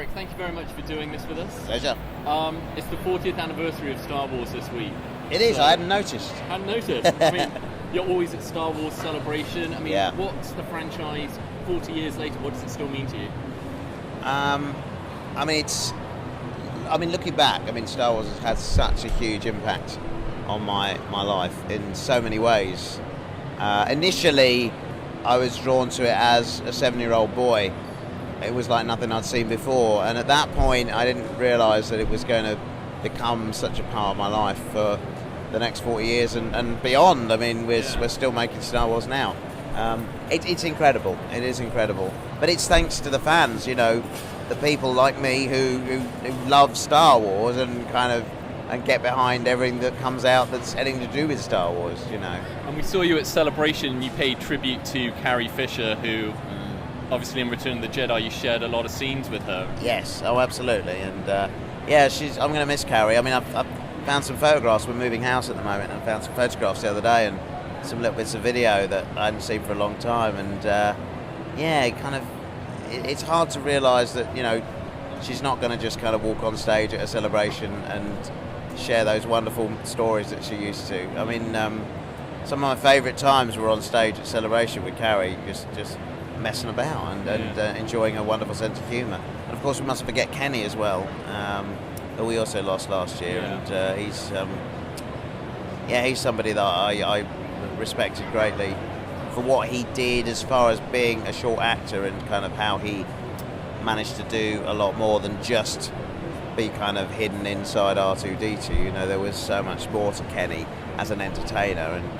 Warwick, thank you very much for doing this with us. Pleasure. It's the 40th anniversary of Star Wars this week. It is, So, I hadn't noticed. Hadn't noticed. I mean, you're always at Star Wars Celebration. I mean, Yeah. what's the franchise 40 years later? What does it still mean to you? Looking back, Star Wars has had such a huge impact on my life in so many ways. Initially, I was drawn to it as a 7-year-old boy. It was like nothing I'd seen before, and at that point I didn't realise that it was going to become such a part of my life for the next 40 years and beyond. We're still making Star Wars now. It's incredible. It is incredible. But it's thanks to the fans, the people like me who love Star Wars and and get behind everything that comes out that's anything to do with Star Wars, And we saw you at Celebration and you paid tribute to Carrie Fisher, who obviously in Return of the Jedi you shared a lot of scenes with her. Yes, oh absolutely. And I'm going to miss Carrie. I've found some photographs. We're moving house at the moment, and I found some photographs the other day and some little bits of video that I hadn't seen for a long time. And it's hard to realise that she's not going to just walk on stage at a celebration and share those wonderful stories that she used to. Some of my favourite times were on stage at Celebration with Carrie, just messing about and enjoying her wonderful sense of humour. And of course we mustn't forget Kenny as well, who we also lost last year. And he's somebody that I respected greatly for what he did as far as being a short actor and how he managed to do a lot more than just be hidden inside R2-D2. There was so much more to Kenny as an entertainer, and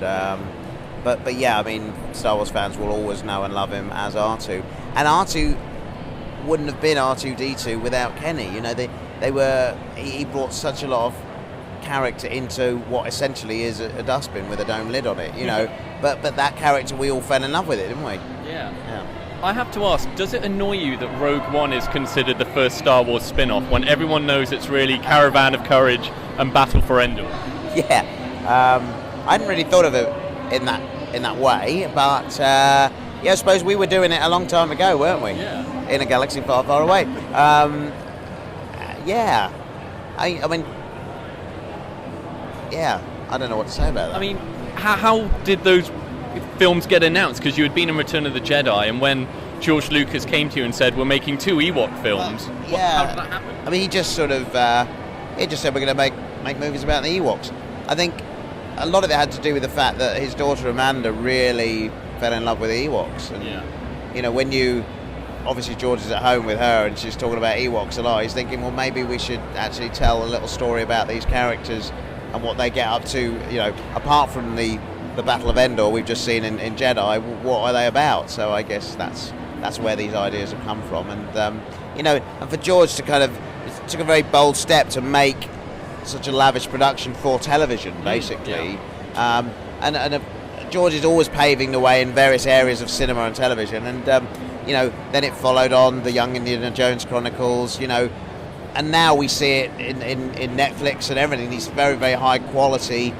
but Star Wars fans will always know and love him as R2, and R2 wouldn't have been R2-D2 without Kenny. He brought such a lot of character into what essentially is a dustbin with a dome lid on it, but that character, we all fell in love with it, didn't we? Yeah. I have to ask, does it annoy you that Rogue One is considered the first Star Wars spin-off when everyone knows it's really Caravan of Courage and Battle for Endor? Yeah, I hadn't really thought of it in that way, but I suppose we were doing it a long time ago, weren't we? Yeah. In a galaxy far, far away. I don't know what to say about that. How did those films get announced? Because you had been in Return of the Jedi, and when George Lucas came to you and said, we're making 2 Ewok films, how did that happen? He just sort of he just said, we're going to make movies about the Ewoks. I think a lot of it had to do with the fact that his daughter Amanda really fell in love with the Ewoks. And when obviously George is at home with her and she's talking about Ewoks a lot, he's thinking, well, maybe we should actually tell a little story about these characters and what they get up to, apart from the Battle of Endor we've just seen in Jedi. What are they about? So I guess that's where these ideas have come from. And and for George to it took a very bold step to make such a lavish production for television, basically. George is always paving the way in various areas of cinema and television, and then it followed on the Young Indiana Jones Chronicles, and now we see it in Netflix and everything. These very, very high quality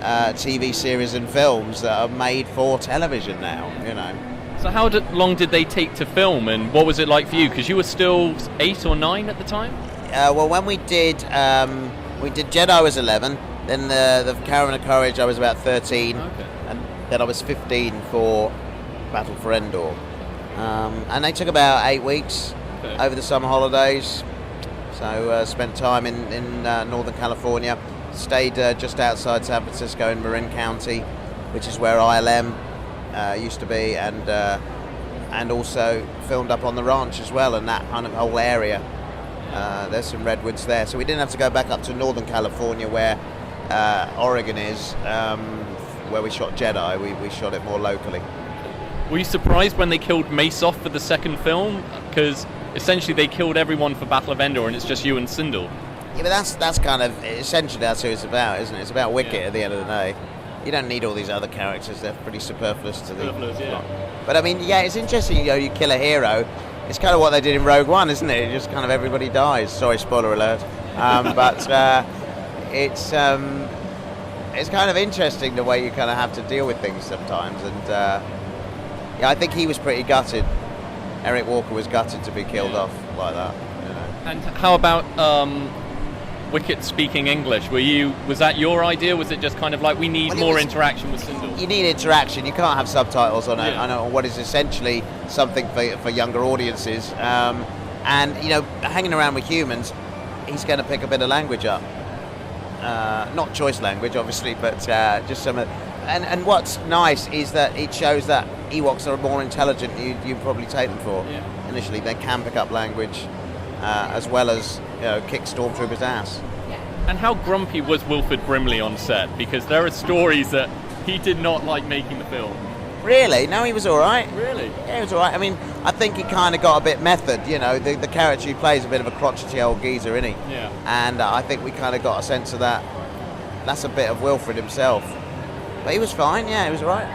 TV series and films that are made for television now. So how long did they take to film, and what was it like for you? Because you were still 8 or 9 at the time. Well, when we did Jedi, I was 11. Then the Caravan of Courage, I was about 13. Okay. And then I was 15 for Battle for Endor. And they took about 8 weeks over the summer holidays. So spent time in Northern California, stayed just outside San Francisco in Marin County, which is where ILM used to be, and also filmed up on the ranch as well, and that whole area. There's some redwoods there, so we didn't have to go back up to Northern California where Oregon is, where we shot Jedi. We shot it more locally. Were you surprised when they killed Mace off for the second film? Because essentially they killed everyone for Battle of Endor and it's just you and Cindel. Yeah, but that's essentially that's who it's about, isn't it? It's about Wicket at the end of the day. You don't need all these other characters; they're pretty superfluous to the plot. But it's interesting. You kill a hero. It's kind of what they did in Rogue One, isn't it? Just everybody dies. Sorry, spoiler alert. But it's kind of interesting the way you have to deal with things sometimes. And I think he was pretty gutted. Eric Walker was gutted to be killed off like that. And how about Wicket speaking English? Was that your idea? Was it just kind of like we need more interaction with Cindel? You need interaction. You can't have subtitles on what is essentially something for younger audiences. And hanging around with humans, he's going to pick a bit of language up. Not choice language, obviously, but just some. And what's nice is that it shows that Ewoks are more intelligent than you probably take them for. Yeah. Initially, they can pick up language as well as kick stormtroopers' ass. And how grumpy was Wilford Brimley on set? Because there are stories that he did not like making the film. Really? No, he was all right. Really? Yeah, he was all right. I mean, I think he kind of got a bit method. The character he plays is a bit of a crotchety old geezer, isn't he? Yeah. And I think we kind of got a sense of that. That's a bit of Wilford himself. But he was fine. Yeah, he was all right.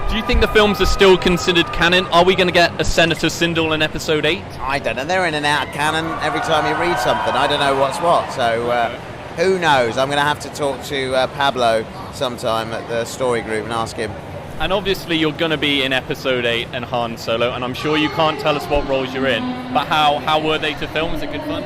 Do you think the films are still considered canon? Are we going to get a Senator Cindel in Episode 8? I don't know. They're in and out of canon every time you read something. I don't know what's what. So who knows? I'm going to have to talk to Pablo sometime at the story group and ask him. And obviously you're going to be in Episode 8 and Han Solo, and I'm sure you can't tell us what roles you're in, but how were they to film? Was it good fun?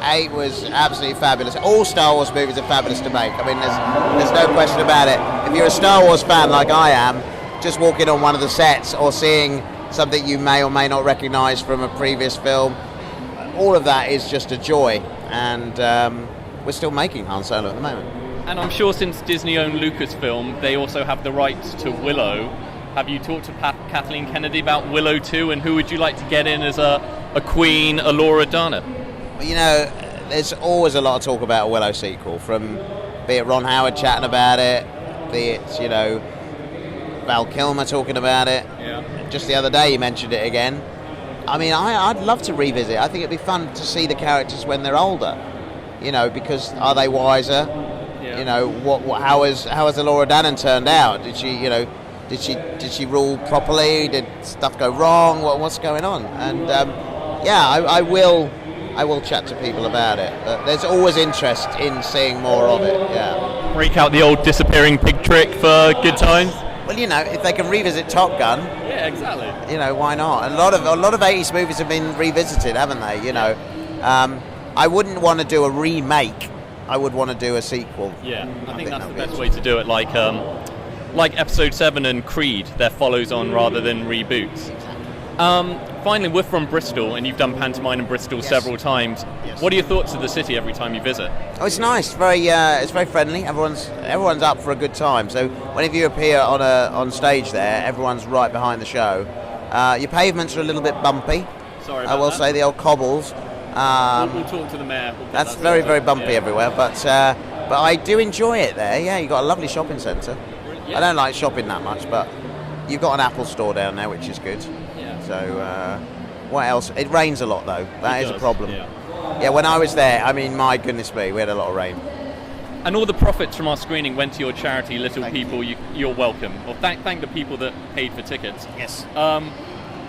8 was absolutely fabulous. All Star Wars movies are fabulous to make. I mean, there's no question about it. If you're a Star Wars fan like I am, just walking on one of the sets or seeing something you may or may not recognise from a previous film, all of that is just a joy. And we're still making Han Solo at the moment. And I'm sure since Disney owned Lucasfilm, they also have the rights to Willow. Have you talked to Kathleen Kennedy about Willow too? And who would you like to get in as a Queen, a Laura Dana? Well, there's always a lot of talk about a Willow sequel, from be it Ron Howard chatting about it, be it, Val Kilmer talking about it. Yeah. Just the other day you mentioned it again. I mean, I'd love to revisit. I think it'd be fun to see the characters when they're older. Because are they wiser? Yeah. How has the Laura Dannon turned out? Did she rule properly? Did stuff go wrong? What's going on? And I will chat to people about it. But there's always interest in seeing more of it. Yeah. Break out the old disappearing pig trick for good times. Well, if they can revisit Top Gun. Yeah, exactly. Why not? A lot of 80s movies have been revisited, haven't they? I wouldn't want to do a remake. I would want to do a sequel. Yeah, I think that's the best way to do it. Like Episode 7 and Creed, they're follows on rather than reboots. Finally, we're from Bristol, and you've done pantomime in Bristol several times. Yes. What are your thoughts of the city every time you visit? Oh, it's nice. It's very friendly. Everyone's up for a good time. So whenever you appear on stage there, everyone's right behind the show. Your pavements are a little bit bumpy. Sorry, I will say the old cobbles. We'll talk to the mayor. That's very, very bumpy everywhere, but I do enjoy it there. Yeah, you've got a lovely shopping centre. Yeah. I don't like shopping that much, but you've got an Apple store down there, which is good. Yeah. So, what else? It rains a lot, though. That is a problem. Yeah, when I was there, I mean, my goodness me, we had a lot of rain. And all the profits from our screening went to your charity, Little People. You're welcome. Well, thank the people that paid for tickets. Yes.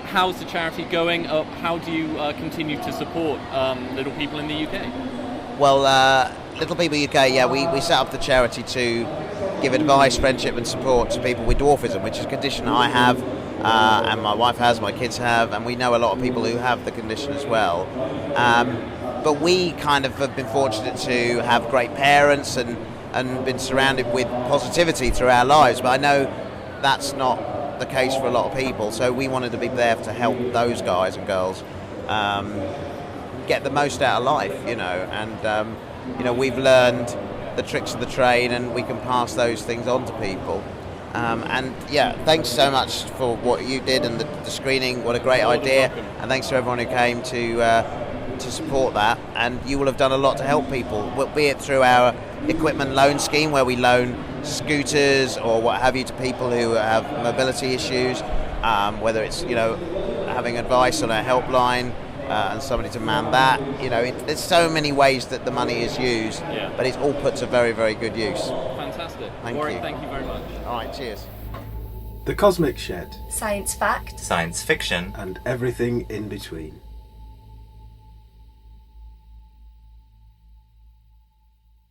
How's the charity going? How do you continue to support Little People in the UK? Well, Little People UK, we set up the charity to give advice, friendship and support to people with dwarfism, which is a condition I have, and my wife has, my kids have, and we know a lot of people who have the condition as well. But we kind of have been fortunate to have great parents and been surrounded with positivity through our lives, but I know that's not the case for a lot of people, so we wanted to be there to help those guys and girls get the most out of life, and we've learned the tricks of the trade and we can pass those things on to people, and thanks so much for what you did and the screening. What a great idea, and thanks to everyone who came to support that, and you will have done a lot to help people, be it through our equipment loan scheme where we loan scooters or what have you to people who have mobility issues, whether it's having advice on a helpline and somebody to man that. There's so many ways that the money is used, but it's all put to very, very good use. Fantastic. Warwick, thank you very much. All right, cheers. The Cosmic Shed. Science fact. Science fiction. And everything in between.